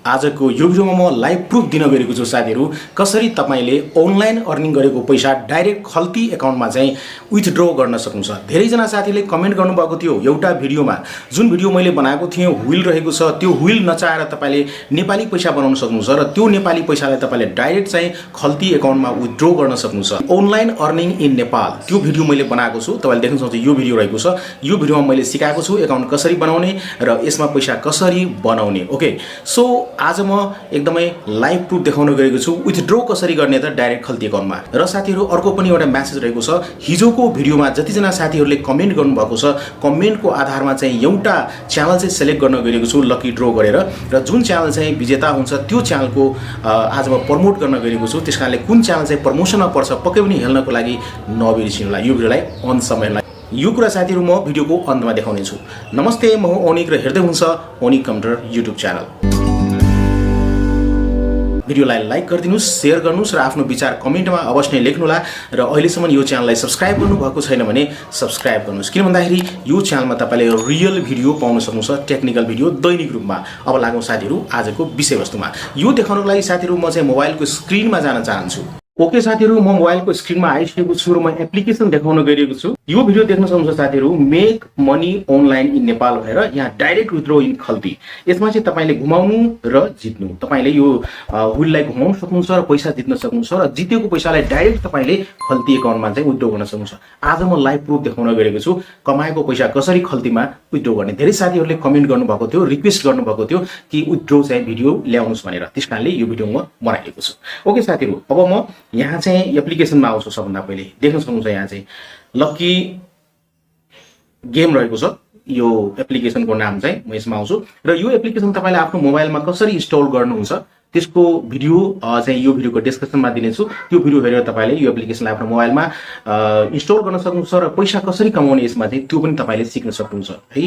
आजको यो भिडियोमा म लाइभ प्रुफ दिन गएको छु साथीहरु कसरी तपाईले अनलाइन अर्निङ गरेको पैसा डाइरेक्ट खल्ती एकाउन्टमा चाहिँ विथड्र गर्न सक्नुहुन्छ। धेरै जना साथीले कमेन्ट गर्नुभएको थियो एउटा भिडियोमा, जुन भिडियो मैले बनाएको थिएँ व्हील रहेको छ, त्यो व्हील नचाएर तपाईले नेपाली पैसा बनाउन सक्नुहुन्छ र त्यो नेपाली पैसालाई तपाईले डाइरेक्ट चाहिँ खल्ती एकाउन्टमा विथड्र गर्न सक्नुहुन्छ। अनलाइन अर्निङ इन नेपाल त्यो भिडियो मैले बनाएको छु, तपाईले देख्न सक्नुहुन्छ यो भिडियो रहेको छ। यो भिडियोमा मैले सिकाएको छु एकाउन्ट कसरी बनाउने र यसमा पैसा कसरी बनाउने। ओके, सो आज म एकदमै लाइभ प्रुफ देखाउन गएको छु विथड्र कसरी गर्ने त डाइरेक्ट खल्ती एकाउन्टमा। र साथीहरु अर्को पनि एउटा मेसेज रहेको छ, हिजोको भिडियोमा जति जना साथीहरुले कमेन्ट गर्नुभएको छ कमेन्टको आधारमा चाहिँ एउटा च्यानल चाहिँ सिलेक्ट गर्न गएको छु लकी ड्र गरेर, र जुन च्यानल चाहिँ विजेता हुन्छ त्यो च्यानलको आज म प्रमोट गर्न गएको छु। त्यसकारणले कुन च्यानल चाहिँ प्रमोसनमा पर्छ पक्कै पनि हेर्नको लागि नबिर्सिनु होला, यो भिडियोलाई अन समयलाई। यो कुरा साथीहरु म भिडियोको अन्तमा देखाउने छु। नमस्ते, म हो ओनिक र हेर्दै हुनुहुन्छ ओनिक कम्प्युटर युट्युब च्यानल। भिडियोलाई लाइक गरिदिनुस्, शेयर गर्नुस् र आफ्नो विचार कमेन्टमा अवश्य नै लेख्नुहोला। र अहिलेसम्म यो च्यानललाई सब्स्क्राइब गर्नुभएको छैन भने सब्स्क्राइब गर्नुस्, किन भन्दाखेरि यो च्यानलमा तपाईले रियल भिडियो पाउन सक्नुहुन्छ, टेक्निकल भिडियो दैनिक रूपमा। अब लागौं साथीहरु आजको विषयवस्तुमा। यो देखाउनको लागि साथीहरु म चाहिँ मोबाइलको स्क्रिनमा जान चाहन्छु। ओके साथीहरु, म मोबाइलको स्क्रिनमा आइसकेको छु र म एप्लिकेसन देखाउन गएको छु। यो भिडियो देख्न सक्नुहुन्छ साथीहरु, make money online in Nepal भनेर यहाँ डाइरेक्ट विथड्र इन खल्ती। यसमा चाहिँ तपाईले घुमाउनु र जित्नु, तपाईले यो व्हीललाई घुमाउन सक्नुहुन्छ र पैसा जित्न सक्नुहुन्छ र जितेको पैसालाई डाइरेक्ट तपाईले खल्ती एकाउन्टमा चाहिँ विथड्र गर्न सक्नुहुन्छ। आज म लाइभ प्रुफ देखाउन गएको छु कमाएको पैसा कसरी खल्तीमा विथड्र गर्ने। धेरै साथीहरुले कमेन्ट गर्नुभएको थियो, रिक्वेस्ट गर्नुभएको थियो कि विथड्र चाहिँ भिडियो ल्याउनुस् भनेर, त्यसकारणले यो भिडियो म बनाएको छु। ओके साथीहरु, अब म यहाँ चाहिँ एप्लिकेसनमा आउँछु। सबभन्दा पहिले देख्न सक्नुहुन्छ यहाँ चाहिँ लकी गेम रहेको छ, यो एप्लिकेसनको नाम चाहिँ म यसमा आउँछु र यो एप्लिकेसन तपाईले आफ्नो मोबाइलमा कसरी इन्स्टल गर्नुहुन्छ त्यसको भिडियो चाहिँ यो भिडियोको डिस्क्रिप्सनमा दिनेछु। त्यो भिडियो हेरेर तपाईले यो एप्लिकेसनलाई आफ्नो मोबाइलमा इन्स्टल गर्न सक्नुहुन्छ र पैसा कसरी कमाउने यसमा चाहिँ त्यो पनि तपाईले सिक्न सक्नुहुन्छ है।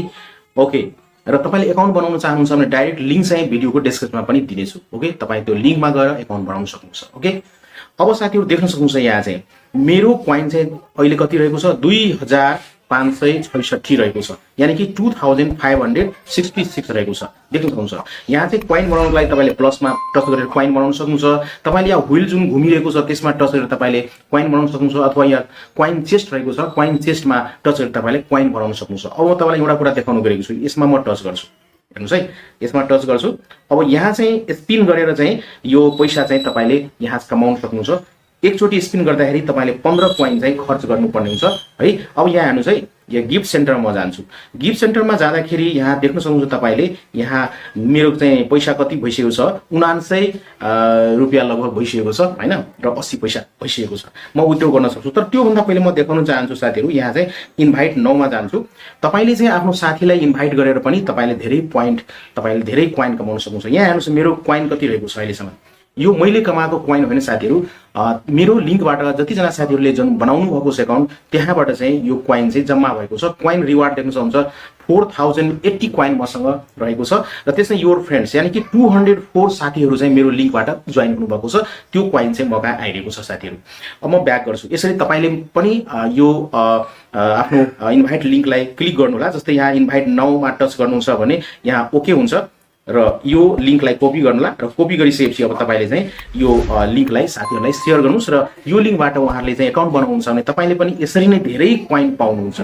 ओके, र तपाईले एकाउन्ट बनाउन चाहनुहुन्छ भने डाइरेक्ट लिंक चाहिँ भिडियोको डिस्क्रिप्सनमा पनि दिनेछु। ओके, तपाई त्यो लिंकमा गएर एकाउन्ट बनाउन सक्नुहुन्छ। ओके, अब साथीहरु देख्न सक्नुहुन्छ यहाँ चाहिँ मेरो कोइन चाहिँ अहिले कति रहेको छ, 2566 रहेको छ, यानी कि 2566 रहेको छ। देख्न सक्नुहुन्छ यहाँ चाहिँ कोइन बनाउनको लागि तपाईले प्लसमा टच गरेर कोइन बनाउन सक्नुहुन्छ। तपाईले यहाँ व्हील जुन घुमिरहेको छ त्यसमा टच गरेर तपाईले कोइन बनाउन सक्नुहुन्छ, अथवा यहाँ कोइन चेस्ट रहेको छ, कोइन चेस्टमा टच गरेर तपाईले कोइन बनाउन सक्नुहुन्छ। अब म तपाईलाई एउटा कुरा देखाउन गएको छु, यसमा म टच गर्छु, हेर्नुस् है, यसमा टच गर्छु। अब यहाँ चाहिँ स्पिन गरेर चाहिँ यो पैसा चाहिँ तपाईले यहाँ कमाउन सक्नुहुन्छ। एकचोटी स्पिन गर्दाखेरि तपाईले 15 कोइन चाहिँ खर्च गर्नुपर्ने हुन्छ है। अब यहाँ हेर्नुस् है, यो गिफ्ट सेन्टरमा जान्छु। गिफ्ट सेन्टरमा जाँदाखेरि यहाँ देख्न सक्नुहुन्छ तपाईले यहाँ मेरो चाहिँ पैसा कति भइसकेको छ, 79 रुपैयाँ लगभग भइसकेको छ हैन, र 80 पैसा भइसकेको छ। म विथड्र गर्न सक्छु। तर त्यो भन्दा पहिले म देखाउन चाहन्छु साथीहरु, यहाँ चाहिँ इन्भाइट नाउमा जान्छु। तपाईले चाहिँ आफ्नो साथीलाई इन्भाइट गरेर पनि तपाईले धेरै कोइन कमाउन सक्नुहुन्छ। यहाँ हेर्नुस् मेरो कोइन कति रहेको छ अहिलेसम्म। यो मैले कमाएको कोइन होइन साथीहरु, मेरो लिंकबाट जति जना साथीहरुले जुन बनाउनु भएको छ एकाउन्ट त्यहाँबाट चाहिँ यो कोइन चाहिँ जम्मा भएको छ। कोइन रिवार्ड देख्न सक्नुहुन्छ 4080 कोइन मसँग रहेको छ। र त्यसै योर फ्रेन्ड्स यानी कि 204 साथीहरु चाहिँ मेरो लिंकबाट जोइन हुनु भएको छ, त्यो कोइन चाहिँ मगा आइरहेको छ साथीहरु। अब म ब्याक गर्छु। यसरी तपाईले पनि यो आफ्नो इन्भाइट लिंकलाई क्लिक गर्नु होला। जस्तै यहाँ इन्भाइट नाउमा टच गर्नुहुन्छ भने यहाँ ओके हुन्छ र यो लिंकलाई कपी गर्नुला, र कपी गरिसकेपछि अब तपाईले चाहिँ यो लिंकलाई साथीहरुलाई शेयर गर्नुस् र यो लिंकबाट उहाँहरुले चाहिँ एकाउन्ट बनाउनुहुन्छ भने तपाईले पनि यसरी नै धेरै कोइन पाउनुहुन्छ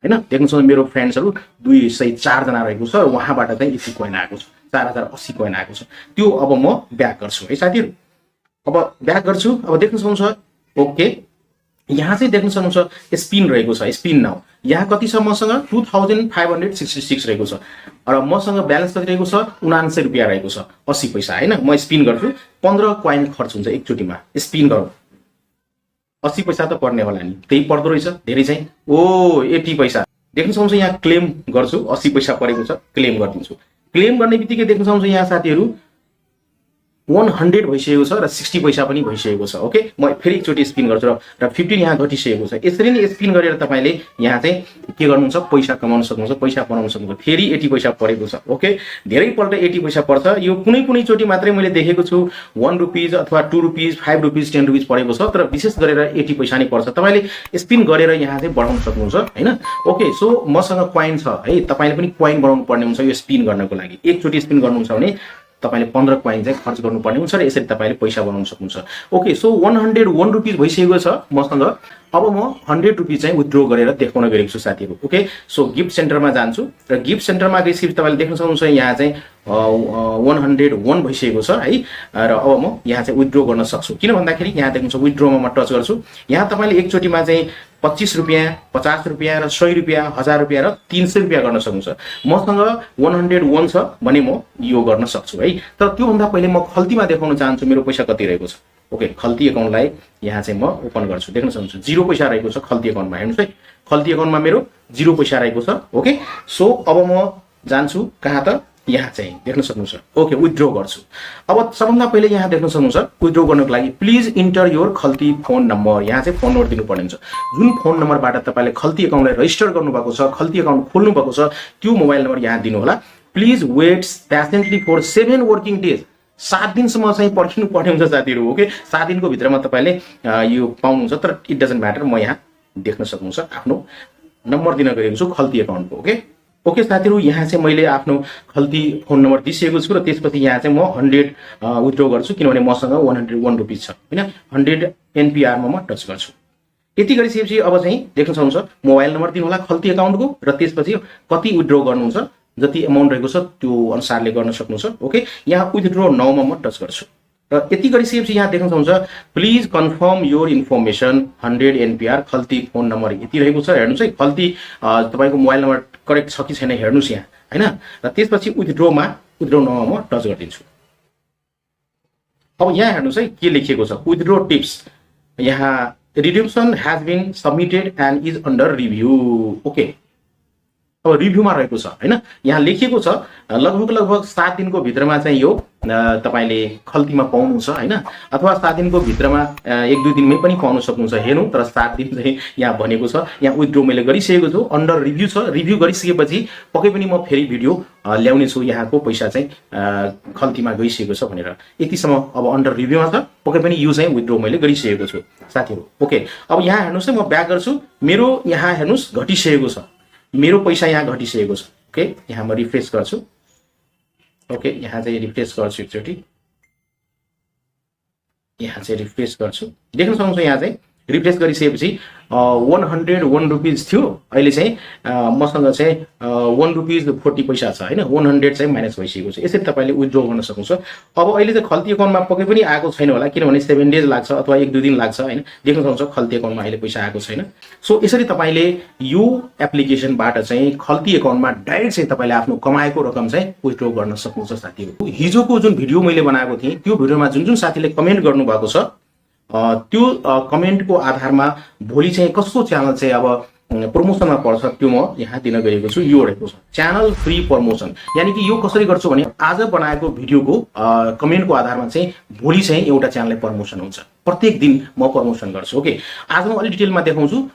हैन। देख्नुहुन्छ मेरो फ्रेन्ड्सहरु 204 जना रहेको छ र उहाँबाट चाहिँ यति कोइन आएको छ, 4080 कोइन आएको छ। त्यो अब म ब्याक गर्छु है साथीहरु। अब ब्याक गर्छु। अब देख्न सक्नुहुन्छ ओके, यहाँ चाहिँ देख्न सक्नुहुन्छ स्पिन रहेको छ, स्पिन नाउ। यहाँ कति छ मसँग 2566 रहेको छ र मसँग ब्यालेन्स कति रहेको छ 79 रुपैयाँ रहेको छ, 80 पैसा हैन। म स्पिन गर्छु, 15 कोइन खर्च हुन्छ एकचोटीमा। स्पिन गरौँ, 80 पैसा त पर्ने होला नि, त्यही पर्दो रहेछ धेरै चाहिँ। ओ 80 पैसा देख्न सक्नुहुन्छ यहाँ क्लेम गर्छु, 80 पैसा परेको छ, क्लेम गरिदिन्छु। क्लेम गर्ने बित्तिकै देख्न सक्नुहुन्छ यहाँ साथीहरु 100 भइसकेको छ र 60 पैसा पनि भइसकेको छ। ओके, म फेरि एकचोटी स्पिन गर्छु र 15 यहाँ घटिसकेको छ। यसरी नै स्पिन गरेर तपाईले यहाँ चाहिँ के गर्नुहुन्छ, पैसा कमाउन सक्नुहुन्छ, पैसा बनाउन सक्नुहुन्छ। फेरि 80 पैसा परेको छ। ओके, धेरै पल्ट 80 पैसा पर्छ। यो कुनै चोटी मात्रै मैले देखेको छु 1 रुपैयाँ अथवा 2 रुपैयाँ 5 रुपैयाँ 10 रुपैयाँ परेको छ, तर विशेष गरेर 80 पैसा नै पर्छ। तपाईले स्पिन गरेर यहाँ चाहिँ बढाउन सक्नुहुन्छ हैन। ओके, सो मसँग कोइन छ है, तपाईले पनि कोइन बनाउनु पर्ने हुन्छ यो स्पिन गर्नको लागि। एकचोटी स्पिन गर्नुहुन्छ भने तपाईले 15 कोइन चाहिँ खर्च गर्नुपर्ने हुन्छ र यसरी तपाईले पैसा बनाउन सक्नुहुन्छ। ओके, सो 101 रुपीज भइसकेको छ मसँग। अब म 100 रुपीज चाहिँ विथड्र गरेर देखाउन गएको छु साथीहरु। ओके, सो गिफ्ट सेन्टरमा जान्छु र गिफ्ट सेन्टरमा गएपछि तपाईले देख्न सक्नुहुन्छ यहाँ चाहिँ 101 भइसकेको छ है। र अब म यहाँ चाहिँ विथड्र गर्न सक्छु। किन भन्दाखेरि यहाँ देख्नुहुन्छ विथड्रमा म टच गर्छु। यहाँ तपाईले एकचोटीमा चाहिँ 25 रुपैयाँ, 50 रुपैयाँ र 100 रुपैयाँ, 1000 रुपैयाँ र 300 रुपैयाँ गर्न सक्नुहुन्छ। मसँग 101 छ भने म यो गर्न सक्छु है। तर त्यो भन्दा पहिले म खल्तीमा देखाउन चाहन्छु मेरो पैसा कति रहेको छ। ओके, खल्ती अकाउन्टलाई यहाँ चाहिँ म ओपन गर्छु। देख्न सक्नुहुन्छ 0 पैसा रहेको छ खल्ती अकाउन्टमा। हेर्नुस् है, खल्ती अकाउन्टमा मेरो 0 पैसा रहेको छ। ओके, सो अब म जान्छु कहाँ त, यहाँ चाहिँ देख्न सक्नुहुन्छ। ओके, विथड्र गर्छु। अब सबभन्दा पहिले यहाँ देख्न सक्नुहुन्छ विथड्र गर्नको लागि please enter your Khalti phone number. यहाँ चाहिँ फोन नम्बर दिनुपर्ने हुन्छ। जुन फोन नम्बरबाट तपाईले खल्ती अकाउन्टलाई रजिस्टर गर्नुभएको छ, खल्ती अकाउन्ट खोल्नु भएको छ, त्यो मोबाइल नम्बर यहाँ दिनु होला। Please wait patiently for 7 working days. 7 दिनसम्म चाहिँ पर्खिनु पर्ने हुन्छ साथीहरु। ओके, 7 दिनको भित्रमा तपाईले यो पाउनुहुन्छ। तर इट डजन्ट म्याटर, म यहाँ देख्न सक्नुहुन्छ आफ्नो नम्बर दिन गएको छु खल्ती अकाउन्टको। ओके ओके साथीहरु, यहाँ चाहिँ मैले आफ्नो खल्ती फोन नम्बर दिइसकेको छु र त्यसपछि यहाँ चाहिँ म 100 विथड्र गर्छु किनभने मसँग 101 रुपैयाँ छ हैन। 100 NPR मा म टच गर्छु। यति गरिसकेपछि अब चाहिँ देख्न सक्नुहुन्छ मोबाइल नम्बर दिनु होला खल्ती अकाउन्टको र त्यसपछि कति विथड्र गर्नुहुन्छ, जति अमाउन्ट रहेको छ त्यो अनुसारले गर्न सक्नुहुन्छ। ओके, यहाँ विथड्र नाउ मा म टच गर्छु र यति गरिसकेपछि यहाँ देख्न सक्नुहुन्छ please confirm your information 100 NPR Khalti phone number यति रहेको छ। हेर्नुस् है, खल्ती तपाईको मोबाइल नम्बर करेक्ट छ कि छैन हेर्नुस् यहाँ हैन। र त्यसपछि विथड्र नाउमा म टच गरिदिन्छु। अब यहाँ हेर्नुस् है के लेखिएको छ, विथड्र टिप्स। यहाँ redemption has been submitted and is under review. Okay, अब रिभ्यूमा रहेको छ हैन। यहाँ लेखिएको छ लगभग 7 दिनको भित्रमा चाहिँ यो तपाईले खल्तीमा पाउनुहुन्छ हैन, अथवा 7 दिनको भित्रमा 1-2 दिनमै पनि पाउन सक्नुहुन्छ। हेर्नु, तर 7 दिन चाहिँ यहाँ भनेको छ। यहाँ विथड्र मैले गरिसकेको छु, अन्डर रिभ्यू छ। रिभ्यू गरिसकेपछि पक्कै पनि म फेरि भिडियो ल्याउने छु यहाँको पैसा चाहिँ खल्तीमा गइसकेको छ भनेर। यतिसम्म अब अन्डर रिभ्यूमा छ, पक्कै पनि यो चाहिँ विथड्र मैले गरिसकेको छु साथीहरु। ओके, अब यहाँ हेर्नुस् है, म ब्याक गर्छु। मेरो यहाँ हेर्नुस् घटिसकेको छ, मेरो पैसा यहाँ घटिसकेको छ। ओके, यहाँ म रिफ्रेश गर्छु। ओके, यहाँ चाहिँ रिफ्रेश गर्छु एकचोटी, यहाँ चाहिँ रिफ्रेश गर्छु। देख्न सक्नुहुन्छ यहाँ चाहिँ रिफ्रेश गरिसकेपछि 101 रुपीज थियो, अहिले चाहिँ मसँग चाहिँ 1 रुपीज 40 पैसा छ हैन। 100 चाहिँ माइनस भइसकेको छ। यसरी तपाईले विथड्र गर्न सक्नुहुन्छ। अब अहिले चाहिँ खल्ती अकाउन्टमा पक्कै पनि आएको छैन होला किनभने 7 डेज लाग्छ अथवा 1-2 दिन लाग्छ हैन। देख्न सक्नुहुन्छ खल्ती अकाउन्टमा अहिले पैसा आएको छैन। सो यसरी तपाईले यो एप्लिकेसनबाट चाहिँ खल्ती अकाउन्टमा डाइरेक्ट चाहिँ तपाईले आफ्नो कमाएको रकम चाहिँ विथड्र गर्न सक्नुहुन्छ साथीहरु। हिजोको जुन भिडियो मैले बनाएको थिएँ त्यो भिडियोमा जुन साथीले कमेन्ट गर्नु भएको छ त्यो कमेन्टको आधारमा भोलि चाहिँ कसको च्यानल चाहिँ अब प्रमोसनमा पर्छ त्यो म यहाँ दिन गएको छु। यो रहेको छ च्यानल फ्री प्रमोसन। यानी कि यो कसरी गर्छु भने आज बनाएको भिडियोको कमेन्टको आधारमा चाहिँ भोलि चाहिँ एउटा च्यानलले प्रमोसन हुन्छ। प्रत्येक दिन म प्रमोसन गर्छु। ओके, आज म अलि डिटेलमा देखाउँछु,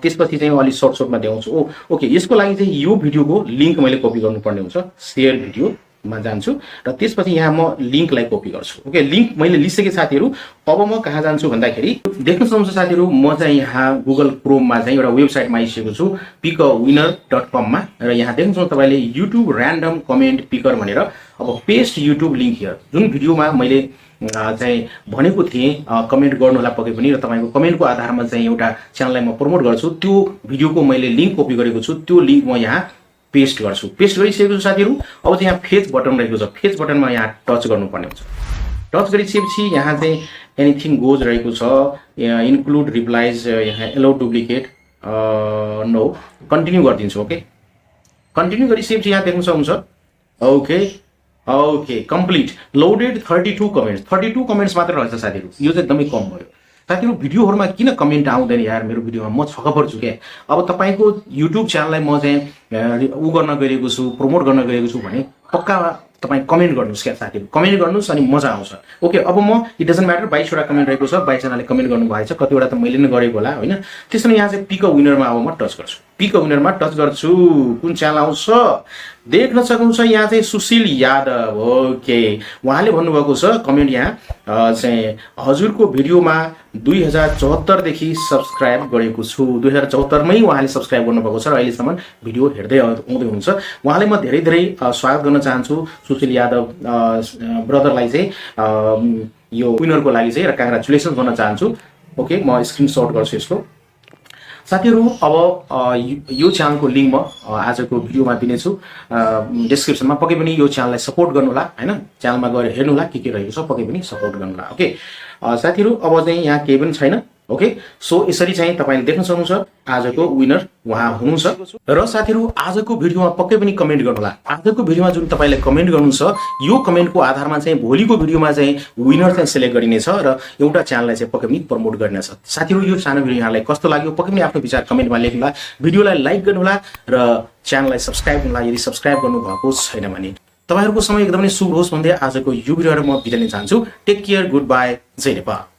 त्यसपछि चाहिँ अलि सर्टमा देखाउँछु। ओके, यसको लागि चाहिँ यो भिडियोको लिंक मैले कपी गर्नुपर्ने हुन्छ। शेयर भिडियो मा जान्छु र त्यसपछि यहाँ म लिंकलाई कपी गर्छु। ओके, लिंक मैले लिइसके साथीहरु। अब म कहाँ जान्छु भन्दाखेरि देख्न सक्नुहुन्छ साथीहरु, म चाहिँ यहाँ गुगल क्रोममा चाहिँ एउटा वेबसाइटमा आइसकेको छु pickawinner.com मा। र यहाँ देख्न सक्नुहुन्छ तपाईले YouTube र्यान्डम कमेन्ट पिकर भनेर। अब पेस्ट YouTube लिंक हियर। जुन भिडियोमा मैले चाहिँ भनेको थिएँ कमेन्ट गर्नु होला पक्कै पनि र तपाईको कमेन्टको आधारमा चाहिँ एउटा च्यानललाई म प्रमोट गर्छु, त्यो भिडियोको मैले लिंक कपी गरेको छु। त्यो लिंक म यहाँ पेस्ट गर्छु। पेस्ट गरिसकेको छु साथीहरु। अब चाहिँ यहाँ फेच बटन रहेको छ, फेच बटनमा यहाँ टच गर्नुपर्ने हुन्छ। टच गरिसकेपछि यहाँ चाहिँ एनीथिङ गोज रहेको छ, इन्क्लुड रिप्लाइज, यहाँ एलो डुप्लिकेट नो, कन्टिन्यू गरिदिन्छु। ओके, कन्टिन्यू गरिसकेपछि यहाँ देख्न सक्नुहुन्छ okay okay complete loaded 32 comments. 32 comments मात्र रहेछ साथीहरु, यो चाहिँ एकदमै कम भयो साथीहरु। भिडियोहरुमा किन कमेन्ट आउँदैन यार मेरो भिडियोमा, म छक्क पर्छु के। अब तपाईको YouTube च्यानललाई म चाहिँ उ गर्न गएको छु, प्रमोट गर्न गएको छु भने पक्का तपाई कमेन्ट गर्नुस् क्या साथीहरु, कमेन्ट गर्नुस् अनि मजा आउँछ। ओके, अब म इट डजन्ट म्याटर 22 वटा कमेन्ट रहेको छ, 22 जनाले कमेन्ट गर्नु भएको छ, कतिवटा त मैले नै गरेको होला हैन। त्यसैले यहाँ चाहिँ पिक अ विनरमा अब म टच गर्छु। पिक विनरमा टच गर्छु। कुन च्यानल आउँछ देख्न सक्नुहुन्छ। यहाँ चाहिँ सुशील यादव, ओके, उहाँले भन्नुभएको छ कमेन्ट यहाँ चाहिँ हजुरको भिडियोमा 2074 देखि सब्स्क्राइब गरेको छु। 2074 मै उहाँले सब्स्क्राइब गर्नुभएको छ र अहिलेसम्म भिडियो हेर्दै आउँदै हुनुहुन्छ। उहाँलाई म धेरै धेरै स्वागत गर्न चाहन्छु। सुशील यादव ब्रदरलाई चाहिँ यो विनरको लागि चाहिँ र कङ्ग्रेचुलेसन गर्न चाहन्छु। ओके, म स्क्रिनशट गर्छु यसको। साथीहरू, अब यो च्यानलको लिङ्क म आजको भिडियोमा दिनेछु डिस्क्रिप्सनमा। पक्कै पनि यो च्यानललाई सपोर्ट गर्नुहोला हैन, च्यानलमा गएर हेर्नुहोला के रहेको छ, पक्कै पनि सपोर्ट गर्नुहोला। ओके साथीहरू, अब चाहिँ यहाँ केही पनि छैन। ओके, सो यसरी चाहिँ तपाईले देख्न सक्नुहुन्छ आजको विनर उहाँ हुनुहुन्छ। र साथीहरू, आजको भिडियोमा पक्कै पनि कमेन्ट गर्नुहोला। आजको भिडियोमा जुन तपाईले कमेन्ट गर्नुहुन्छ यो कमेन्टको आधारमा चाहिँ भोलिको भिडियोमा चाहिँ विनर चाहिँ सिलेक्ट गरिनेछ र एउटा च्यानललाई चाहिँ पक्कै पनि प्रमोट गरिनेछ। साथीहरू, यो सानो भिडियो यहाँलाई कस्तो लाग्यो पक्कै पनि आफ्नो विचार कमेन्टमा लेख्नुहोला। भिडियोलाई लाइक गर्नुहोला र च्यानललाई सब्स्क्राइब गर्नुहोला यदि सब्स्क्राइब गर्नुभएको छैन भने। तपाईहरुको समय एकदमै शुभ होस् भन्दै आजको यो भिडियोबाट म बिदा लिन चाहन्छु। Take care, good by, Jay Nepal.